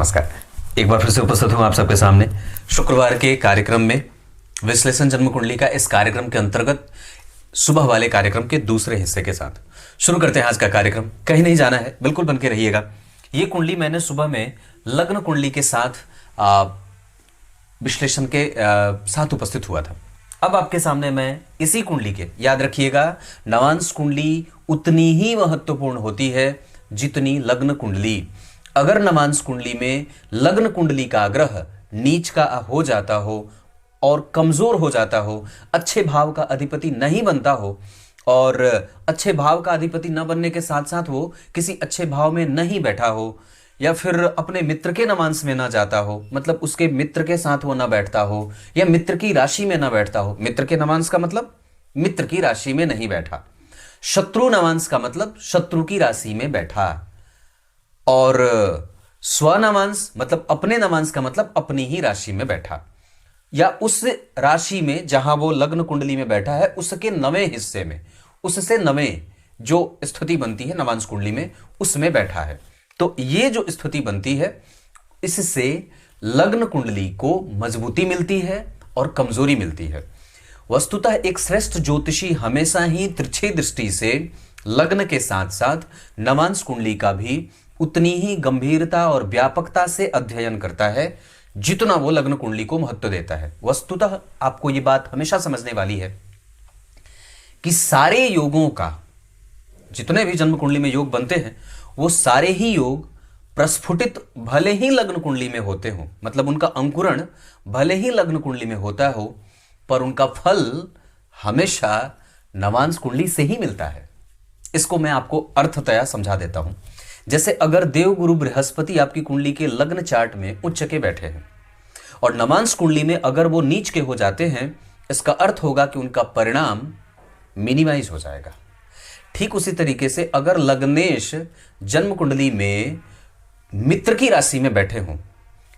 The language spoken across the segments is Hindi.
नमस्कार। एक बार फिर से उपस्थित हूं आप सबके सामने शुक्रवार के कार्यक्रम में विश्लेषण जन्म कुंडली का। इस कार्यक्रम के अंतर्गत सुबह वाले कार्यक्रम के दूसरे हिस्से के साथ शुरू करते हैं आज का कार्यक्रम। कहीं नहीं जाना है, बिल्कुल बन के रहिएगा। ये कुंडली मैंने सुबह में लग्न कुंडली के साथ विश्लेषण के साथ उपस्थित हुआ था। अब आपके सामने मैं इसी कुंडली के, याद रखिएगा, नवांश कुंडली उतनी ही महत्वपूर्ण होती है जितनी लग्न कुंडली। अगर नवांश कुंडली में लग्न कुंडली का ग्रह नीच का हो जाता हो और कमजोर हो जाता हो, अच्छे भाव का अधिपति नहीं बनता हो, और अच्छे भाव का अधिपति न बनने के साथ साथ वो किसी अच्छे भाव में नहीं बैठा हो, या फिर अपने मित्र के नवांश में ना जाता हो, मतलब उसके मित्र के साथ वो ना बैठता हो, या मित्र की राशि में ना बैठता हो। मित्र के नवांश का मतलब मित्र की राशि में नहीं बैठा। शत्रु नवांश का मतलब शत्रु की राशि में बैठा। और स्वनवांश मतलब अपने नवांश का मतलब अपनी ही राशि में बैठा, या उस राशि में जहां वो लग्न कुंडली में बैठा है उसके नवे हिस्से में, उससे नवे जो स्थिति बनती है नवांश कुंडली में, उसमें बैठा है। तो ये जो स्थिति बनती है, इससे लग्न कुंडली को मजबूती मिलती है और कमजोरी मिलती है। वस्तुतः एक श्रेष्ठ ज्योतिषी हमेशा ही तिरछी दृष्टि से लग्न के साथ साथ नवांश कुंडली का भी उतनी ही गंभीरता और व्यापकता से अध्ययन करता है जितना वो लग्न कुंडली को महत्व देता है। वस्तुतः आपको ये बात हमेशा समझने वाली है कि सारे योगों का, जितने भी जन्म कुंडली में योग बनते हैं, वो सारे ही योग प्रस्फुटित भले ही लग्न कुंडली में होते हो, मतलब उनका अंकुरण भले ही लग्न कुंडली में होता हो, पर उनका फल हमेशा नवांश कुंडली से ही मिलता है। इसको मैं आपको अर्थतया समझा देता हूं। जैसे अगर देवगुरु बृहस्पति आपकी कुंडली के लग्न चार्ट में उच्च के बैठे हैं और नवांश कुंडली में अगर वो नीच के हो जाते हैं, इसका अर्थ होगा कि उनका परिणाम मिनिमाइज हो जाएगा। ठीक उसी तरीके से अगर लग्नेश जन्म कुंडली में मित्र की राशि में बैठे हों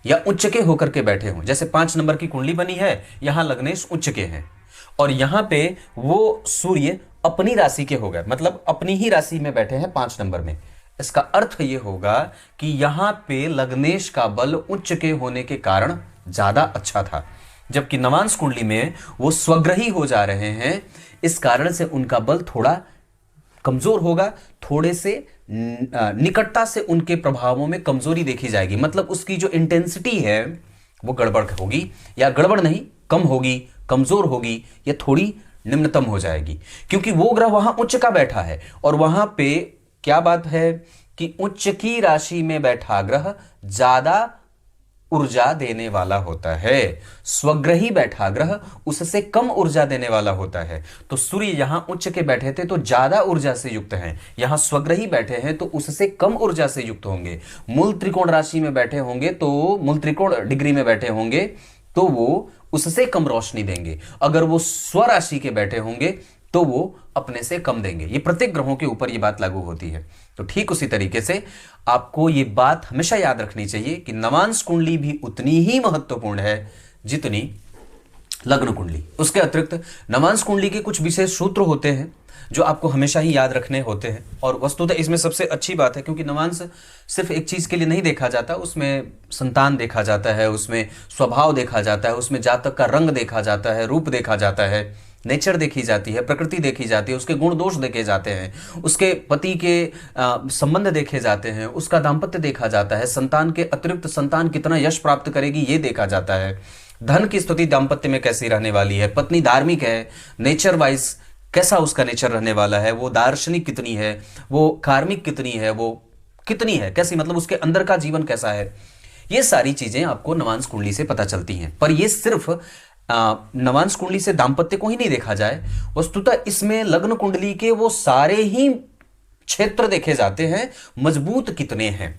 या उच्च के होकर के बैठे हों, जैसे 5 नंबर की कुंडली बनी है, यहां लग्नेश उच्च के हैं और यहां पे वो सूर्य अपनी राशि के हो गए, मतलब अपनी ही राशि में बैठे हैं 5 नंबर में। इसका अर्थ यह होगा कि यहां पे लग्नेश का बल उच्च के होने के कारण ज्यादा अच्छा था, जबकि नवांश कुंडली में वो स्वग्रही हो जा रहे हैं। इस कारण से उनका बल थोड़ा कमजोर होगा, थोड़े से निकटता से उनके प्रभावों में कमजोरी देखी जाएगी, मतलब उसकी जो इंटेंसिटी है वो गड़बड़ होगी, या गड़बड़ नहीं, कम होगी, कमजोर होगी, या थोड़ी निम्नतम हो जाएगी, क्योंकि वो ग्रह वहां उच्च का बैठा है। और वहां पे क्या बात है कि उच्च की राशि में बैठा ग्रह ज्यादा ऊर्जा देने वाला होता है, स्वग्रही बैठा ग्रह उससे कम ऊर्जा देने वाला होता है। तो सूर्य यहां उच्च के बैठे थे तो ज्यादा ऊर्जा से युक्त हैं, यहां स्वग्रही बैठे हैं तो उससे कम ऊर्जा से युक्त होंगे। मूल त्रिकोण राशि में बैठे होंगे तो मूल त्रिकोण डिग्री में बैठे होंगे तो वो उससे कम रोशनी देंगे। अगर वो स्वराशि के बैठे होंगे तो वो अपने से कम देंगे। ये प्रत्येक ग्रहों के ऊपर ये बात लागू होती है। तो ठीक उसी तरीके से आपको ये बात हमेशा याद रखनी चाहिए कि नवांश कुंडली भी उतनी ही महत्वपूर्ण है जितनी लग्न कुंडली। उसके अतिरिक्त नवांश कुंडली के कुछ विशेष सूत्र होते हैं जो आपको हमेशा ही याद रखने होते हैं। और वस्तुतः इसमें सबसे अच्छी बात है, क्योंकि नवांश सिर्फ एक चीज के लिए नहीं देखा जाता, उसमें संतान देखा जाता है, उसमें स्वभाव देखा जाता है, उसमें जातक का रंग देखा जाता है, रूप देखा जाता है, नेचर देखी जाती है, प्रकृति देखी जाती है, उसके गुण दोष देखे जाते हैं, उसके पति के संबंध देखे जाते हैं, उसका दाम्पत्य देखा जाता है, संतान के अतिरिक्त संतान कितना यश प्राप्त करेगी ये देखा जाता है, धन की स्थिति दाम्पत्य में कैसी रहने वाली है, पत्नी धार्मिक है, नेचर वाइज कैसा उसका नेचर रहने वाला है, वो दार्शनिक कितनी है, वो कार्मिक कितनी है, वो कितनी है, कैसी, मतलब उसके अंदर का जीवन कैसा है। ये सारी चीजें आपको नवांश कुंडली से पता चलती हैं। पर ये सिर्फ नवांश कुंडली से दाम्पत्य को ही नहीं देखा जाए, वस्तुतः इसमें लग्न कुंडली के वो सारे ही क्षेत्र देखे जाते हैं, मजबूत कितने हैं।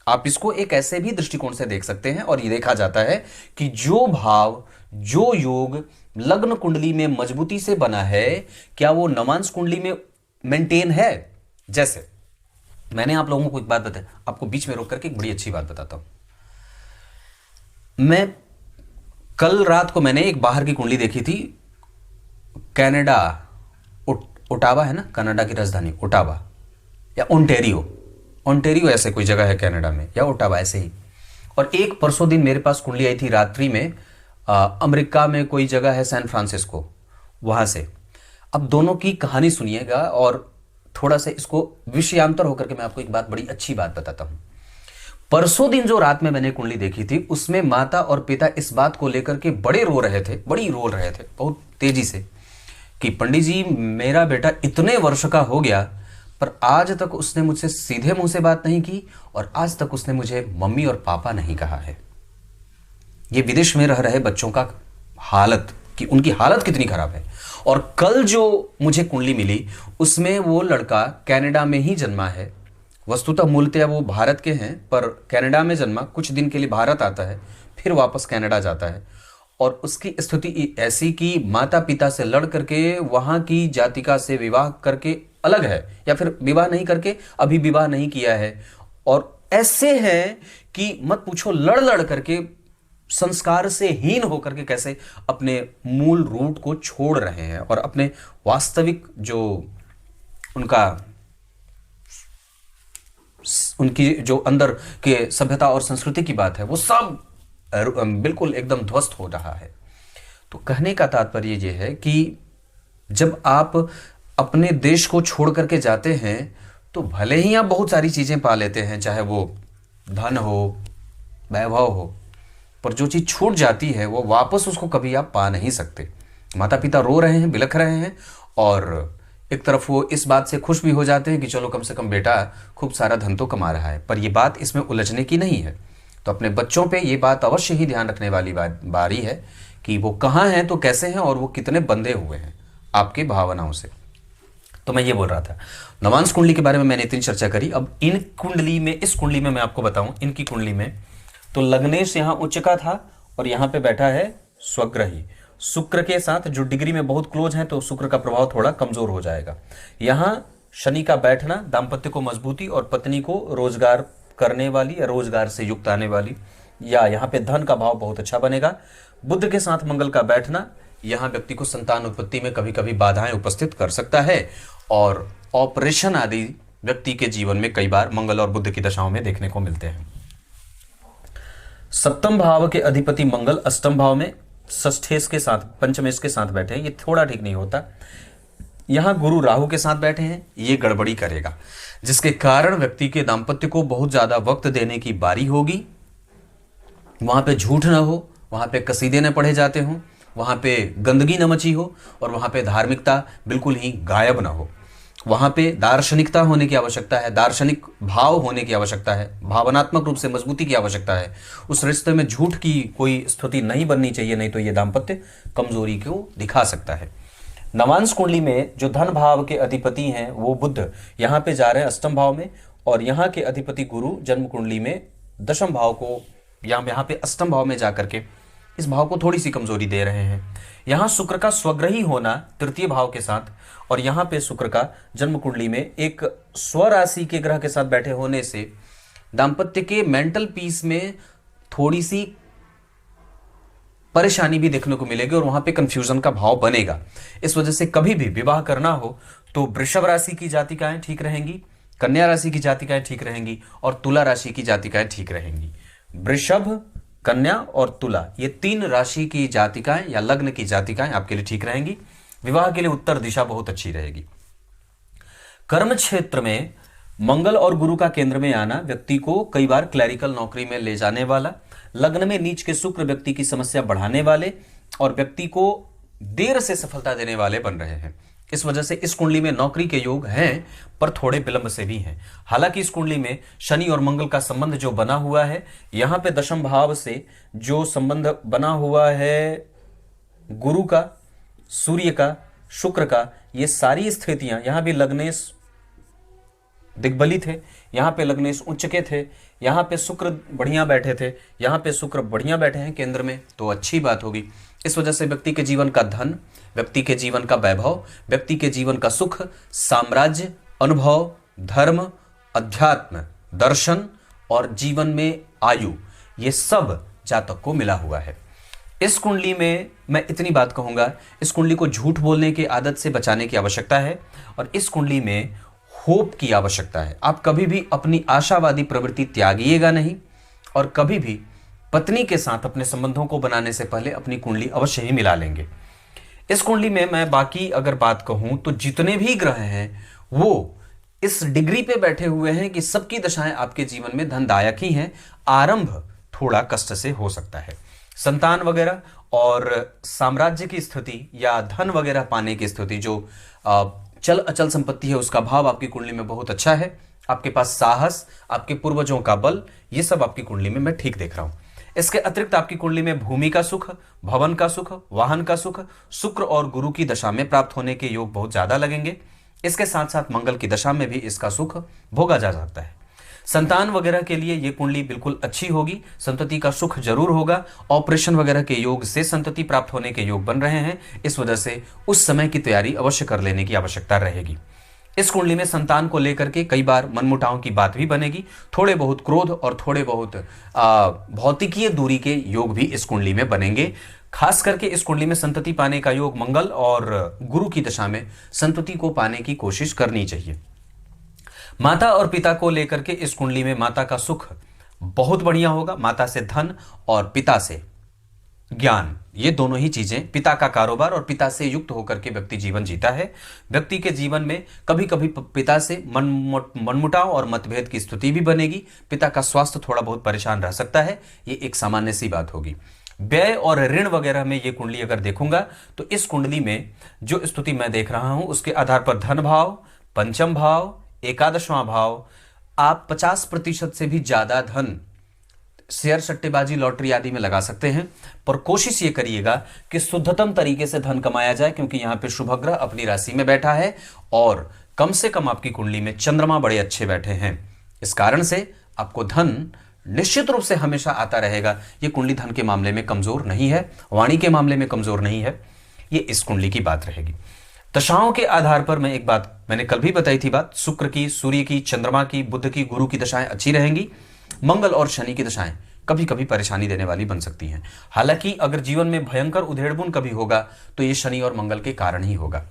आप इसको एक ऐसे भी दृष्टिकोण से देख सकते हैं और ये देखा जाता है कि जो भाव, जो योग लग्न कुंडली में मजबूती से बना है, क्या वो नवांश कुंडली में मेंटेन है। जैसे मैंने आप लोगों को एक बात बताई, आपको बीच में रोक करके एक बड़ी अच्छी बात बताता हूं। मैं कल रात को मैंने एक बाहर की कुंडली देखी थी, कनाडा, ओटावा है ना, कनाडा की राजधानी ओटावा या ओंटेरियो, ओंटेरियो ऐसे कोई जगह है कनाडा में, या ओटावा ऐसे ही। और एक परसों दिन मेरे पास कुंडली आई थी रात्रि में, अमेरिका में कोई जगह है सैन फ्रांसिस्को, वहां से। अब दोनों की कहानी सुनिएगा और थोड़ा सा इसको विषयांतर होकर के मैं आपको एक बात, बड़ी अच्छी बात बताता हूं। परसों दिन जो रात में मैंने कुंडली देखी थी, उसमें माता और पिता इस बात को लेकर के बड़ी रो रहे थे बहुत तेजी से, कि पंडित जी मेरा बेटा इतने वर्ष का हो गया पर आज तक उसने मुझसे सीधे मुंह से बात नहीं की और आज तक उसने मुझे मम्मी और पापा नहीं कहा है। ये विदेश में रह रहे बच्चों का हालत, कि उनकी हालत कितनी खराब है। और कल जो मुझे कुंडली मिली उसमें वो लड़का कनाडा में ही जन्मा है, वस्तुतः मूलतः वो भारत के हैं पर कनाडा में जन्मा, कुछ दिन के लिए भारत आता है फिर वापस कनाडा जाता है। और उसकी स्थिति ऐसी कि माता पिता से लड़ करके वहां की जातिका से विवाह करके अलग है, या फिर विवाह नहीं करके अभी विवाह नहीं किया है। और ऐसे हैं कि मत पूछो, लड़ लड़ करके संस्कार से हीन होकर के कैसे अपने मूल रूट को छोड़ रहे हैं और अपने वास्तविक जो उनकी जो अंदर के सभ्यता और संस्कृति की बात है वो सब बिल्कुल एकदम ध्वस्त हो रहा है। तो कहने का तात्पर्य ये है कि जब आप अपने देश को छोड़ करके जाते हैं तो भले ही आप बहुत सारी चीजें पा लेते हैं, चाहे वो धन हो, वैभव हो, पर जो चीज छूट जाती है वो वापस उसको कभी आप पा नहीं सकते। माता पिता रो रहे हैं, बिलख रहे हैं, और एक तरफ वो इस बात से खुश भी हो जाते हैं कि चलो कम से कम बेटा खूब सारा धन तो कमा रहा है, पर ये बात इसमें उलझने की नहीं है। तो अपने बच्चों पे ये बात अवश्य ही ध्यान रखने वाली बारी है कि वो कहाँ हैं तो कैसे हैं और वो कितने बंधे हुए हैं आपकी भावनाओं से। तो मैं ये बोल रहा था, नवांश कुंडली के बारे में मैंने इतनी चर्चा करी। अब इन कुंडली में, इस कुंडली में मैं आपको बताऊं, इनकी कुंडली में तो लग्नेश यहाँ उच्च का था और यहाँ पे बैठा है स्वग्रही, शुक्र के साथ जो डिग्री में बहुत क्लोज है, तो शुक्र का प्रभाव थोड़ा कमजोर हो जाएगा। यहाँ शनि का बैठना दाम्पत्य को मजबूती और पत्नी को रोजगार करने वाली या रोजगार से युक्त आने वाली, या यहाँ पे धन का भाव बहुत अच्छा बनेगा। बुध के साथ मंगल का बैठना यहाँ व्यक्ति को संतान उत्पत्ति में कभी कभी बाधाएं उपस्थित कर सकता है, और ऑपरेशन आदि व्यक्ति के जीवन में कई बार मंगल और बुध की दशाओं में देखने को मिलते हैं। सप्तम भाव के अधिपति मंगल अष्टम भाव में षष्ठेश के साथ, पंचमेश के साथ बैठे हैं, ये थोड़ा ठीक नहीं होता। यहां गुरु राहु के साथ बैठे हैं, ये गड़बड़ी करेगा, जिसके कारण व्यक्ति के दाम्पत्य को बहुत ज्यादा वक्त देने की बारी होगी। वहां पे झूठ ना हो, वहां पे कसीदे न पढ़े जाते हों, वहां पे गंदगी न मची हो, और वहां पे धार्मिकता बिल्कुल ही गायब ना हो। वहां पे दार्शनिकता होने की आवश्यकता है, दार्शनिक भाव होने की आवश्यकता है, भावनात्मक रूप से मजबूती की आवश्यकता है। उस रिश्ते में झूठ की कोई स्थिति नहीं बननी चाहिए, नहीं तो ये दाम्पत्य कमजोरी को दिखा सकता है। नवांश कुंडली में जो धन भाव के अधिपति हैं वो बुध यहाँ पे जा रहे हैं अष्टम भाव में, और यहाँ के अधिपति गुरु जन्म कुंडली में दशम भाव को, यहाँ पे अष्टम भाव में जाकर के इस भाव को थोड़ी सी कमजोरी दे रहे हैं। यहाँ शुक्र का स्वग्रही होना तृतीय भाव के साथ, और यहाँ पे शुक्र का जन्म कुंडली में एक स्वराशि के ग्रह के साथ बैठे होने से दाम्पत्य के मेंटल पीस में थोड़ी सी परेशानी भी देखने को मिलेगी और वहां पे कंफ्यूजन का भाव बनेगा। इस वजह से कभी भी विवाह करना हो तो वृषभ राशि की जातिकाएं ठीक रहेंगी, कन्या राशि की जातिकाएं ठीक रहेंगी, और तुला राशि की जातिकाएं ठीक रहेंगी। वृषभ, कन्या और तुला, ये तीन राशि की जातिकाएं या लग्न की जातिकाएं आपके लिए ठीक रहेंगी। विवाह के लिए उत्तर दिशा बहुत अच्छी रहेगी। कर्म क्षेत्र में मंगल और गुरु का केंद्र में आना व्यक्ति को कई बार क्लैरिकल नौकरी में ले जाने वाला, लग्न में नीच के शुक्र व्यक्ति की समस्या बढ़ाने वाले और व्यक्ति को देर से सफलता देने वाले बन रहे हैं। इस वजह से इस कुंडली में नौकरी के योग हैं, पर थोड़े विलंब से भी हैं। हालांकि इस कुंडली में शनि और मंगल का संबंध जो बना हुआ है, यहां पे दशम भाव से जो संबंध बना हुआ है गुरु का, सूर्य का, शुक्र का, ये सारी स्थितियां, यहां भी लग्नेश दिग्बली थे, यहां पे लग्नेश उच्च के थे, यहां पे शुक्र बढ़िया बैठे थे, यहां पे शुक्र बढ़िया बैठे हैं केंद्र में, तो अच्छी बात होगी। इस वजह से व्यक्ति के जीवन का धन, व्यक्ति के जीवन का वैभव, व्यक्ति के जीवन का सुख, साम्राज्य, अनुभव, धर्म, अध्यात्म, दर्शन और जीवन में आयु, ये सब जातक को मिला हुआ है। इस कुंडली में मैं इतनी बात कहूंगा, इस कुंडली को झूठ बोलने की आदत से बचाने की आवश्यकता है, और इस कुंडली में होप की आवश्यकता है। आप कभी भी अपनी आशावादी प्रवृत्ति त्यागिएगा नहीं, और कभी भी पत्नी के साथ अपने संबंधों को बनाने से पहले अपनी कुंडली अवश्य ही मिला लेंगे। इस कुंडली में मैं बाकी अगर बात कहूं तो जितने भी ग्रह हैं वो इस डिग्री पे बैठे हुए हैं कि सबकी दशाएं आपके जीवन में धनदायक ही हैं। आरंभ थोड़ा कष्ट से हो सकता है। संतान वगैरह और साम्राज्य की स्थिति या धन वगैरह पाने की स्थिति, जो चल अचल संपत्ति है उसका भाव आपकी कुंडली में बहुत अच्छा है। आपके पास साहस, आपके पूर्वजों का बल, ये सब आपकी कुंडली में मैं ठीक देख रहा हूं। इसके अतिरिक्त आपकी कुंडली में भूमि का सुख, भवन का सुख, वाहन का सुख शुक्र और गुरु की दशा में प्राप्त होने के योग बहुत ज्यादा लगेंगे। इसके साथ साथ मंगल की दशा में भी इसका सुख भोगा जा सकता है। संतान वगैरह के लिए यह कुंडली बिल्कुल अच्छी होगी। संतति का सुख जरूर होगा। ऑपरेशन वगैरह के योग से संतति प्राप्त होने के योग बन रहे हैं। इस वजह से उस समय की तैयारी अवश्य कर लेने की आवश्यकता रहेगी। इस कुंडली में संतान को लेकर के कई बार मनमुटाव की बात भी बनेगी। थोड़े बहुत क्रोध और थोड़े बहुत भौतिकीय दूरी के योग भी इस कुंडली में बनेंगे। खास करके इस कुंडली में संतति पाने का योग मंगल और गुरु की दशा में संतति को पाने की कोशिश करनी चाहिए। माता और पिता को लेकर के इस कुंडली में माता का सुख बहुत बढ़िया होगा। माता से धन और पिता से ज्ञान, ये दोनों ही चीजें, पिता का कारोबार और पिता से युक्त होकर के व्यक्ति जीवन जीता है। व्यक्ति के जीवन में कभी कभी पिता से मनमुटाव और मतभेद की स्थिति भी बनेगी। पिता का स्वास्थ्य थोड़ा बहुत परेशान रह सकता है, ये एक सामान्य सी बात होगी। व्यय और ऋण वगैरह में ये कुंडली अगर देखूंगा तो इस कुंडली में जो स्थिति मैं देख रहा हूं उसके आधार पर धन भाव, पंचम भाव, एकादशवां भाव, आप 50% से भी ज्यादा धन शेयर, सट्टेबाजी, लॉटरी आदि में लगा सकते हैं। पर कोशिश ये करिएगा कि शुद्धतम तरीके से धन कमाया जाए, क्योंकि यहां पे शुभ ग्रह अपनी राशि में बैठा है और कम से कम आपकी कुंडली में चंद्रमा बड़े अच्छे बैठे हैं। इस कारण से आपको धन निश्चित रूप से हमेशा आता रहेगा। ये कुंडली धन के मामले में कमजोर नहीं है, वाणी के मामले में कमजोर नहीं है। ये इस कुंडली की बात रहेगी। दशाओं के आधार पर मैं एक बात मैंने कल भी बताई थी, बात शुक्र की, सूर्य की, चंद्रमा की, बुध की, गुरु की दशाएं अच्छी रहेंगी। मंगल और शनि की दशाएं कभी कभी परेशानी देने वाली बन सकती हैं। हालांकि अगर जीवन में भयंकर उधेड़बुन कभी होगा तो ये शनि और मंगल के कारण ही होगा।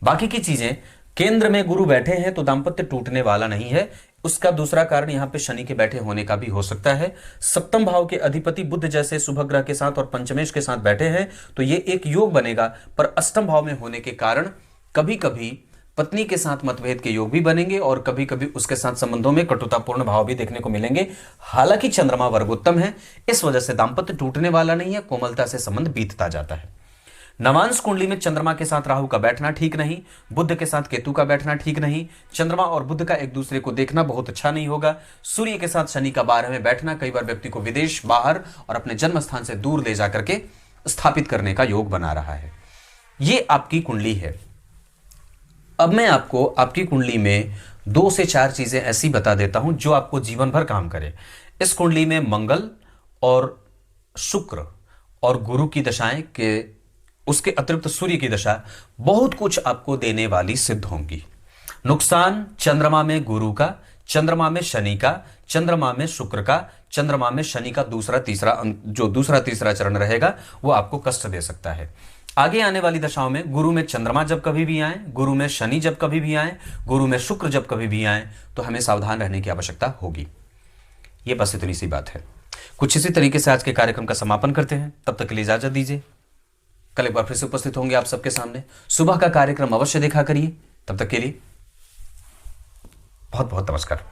बाकी की चीजें, केंद्र में गुरु बैठे हैं तो दांपत्य टूटने वाला नहीं है। उसका दूसरा कारण यहां पे शनि के बैठे होने का भी हो सकता है। सप्तम भाव के अधिपति बुध जैसे शुभ ग्रह के साथ और पंचमेश के साथ बैठे हैं तो ये एक योग बनेगा। पर अष्टम भाव में होने के कारण कभी कभी पत्नी के साथ मतभेद के योग भी बनेंगे और कभी कभी उसके साथ संबंधों में कटुतापूर्ण भाव भी देखने को मिलेंगे। हालांकि चंद्रमा वर्गोत्तम है, इस वजह से दांपत्य टूटने वाला नहीं है, कोमलता से संबंध बीतता जाता है। नवांश कुंडली में चंद्रमा के साथ राहु का बैठना ठीक नहीं, बुध के साथ केतु का बैठना ठीक नहीं, चंद्रमा और बुध का एक दूसरे को देखना बहुत अच्छा नहीं होगा। सूर्य के साथ शनि का 12 में बैठना कई बार व्यक्ति को विदेश, बाहर और अपने जन्म स्थान से दूर ले जाकर के स्थापित करने का योग बना रहा है। ये आपकी कुंडली है। अब मैं आपको आपकी कुंडली में 2 से 4 चीजें ऐसी बता देता हूं जो आपको जीवन भर काम करे। इस कुंडली में मंगल और शुक्र और गुरु की दशाएं के उसके अतिरिक्त सूर्य की दशा बहुत कुछ आपको देने वाली सिद्ध होंगी। नुकसान चंद्रमा में गुरु का, चंद्रमा में शनि का, चंद्रमा में शुक्र का, चंद्रमा में शनि का दूसरा तीसरा चरण रहेगा वो आपको कष्ट दे सकता है। आगे आने वाली दशाओं में गुरु में चंद्रमा जब कभी भी आए, गुरु में शनि जब कभी भी आए, गुरु में शुक्र जब कभी भी आए तो हमें सावधान रहने की आवश्यकता होगी। ये बस इतनी सी बात है। कुछ इसी तरीके से आज के कार्यक्रम का समापन करते हैं। तब तक के लिए इजाजत दीजिए। कल एक बार फिर से उपस्थित होंगे आप सबके सामने। सुबह का कार्यक्रम अवश्य देखा करिए। तब तक के लिए बहुत बहुत नमस्कार।